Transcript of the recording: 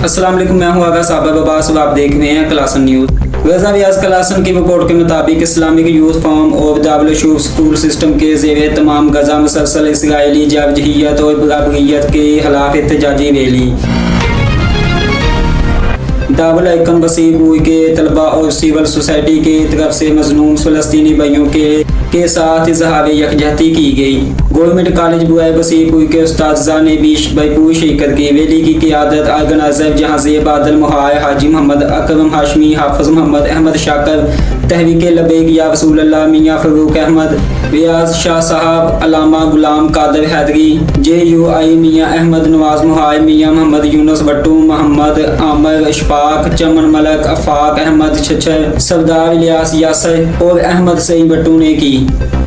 अस्सलाम वालेकुम, मैं हूं आगा साहब अब्बास और आप देख रहे हैं क्लासन न्यूज़। गजा व्यास क्लासन की रिपोर्ट के मुताबिक Islamic youth form of Darul school system के ज़ेरे तमाम गजा मुसलसल इसराइली जारजहियत और बराबरियत के खिलाफ एहतजाजी रैली। दारुल हक़ीक़त वसीपुर के तलबा और सिविल सोसाइटी के तरफ से मजलूम फ़लस्तीनी भाइयों के साथ इजहार यकजहती की गई। गवर्नमेंट कॉलेज बुआई वसीपुर के उस्ताज़ा ने भी भरपूर शिरकत की। रैली की क़ियादत ऑर्गेनाइज़र जहाज़े बादल मुहाय हाजी मोहम्मद अकरम हाशमी, हाफिज़ मोहम्मद अहमद शाकर, तहरीक लबैक या रसूल अल्लाह मियाँ फ़रूक अहमद, रियाज शाह साहब, अल्लामा गुलाम कादर हैदरी, JUI मियाँ अहमद नवाज मुहाय, मियाँ मोहम्मद यूनुस भट्टू, मोहम्मद आमिर इशफाक, चमन मलक, अफाक अहमद छछर, सरदार इलियास यासर और अहमद सईद भट्टू ने की।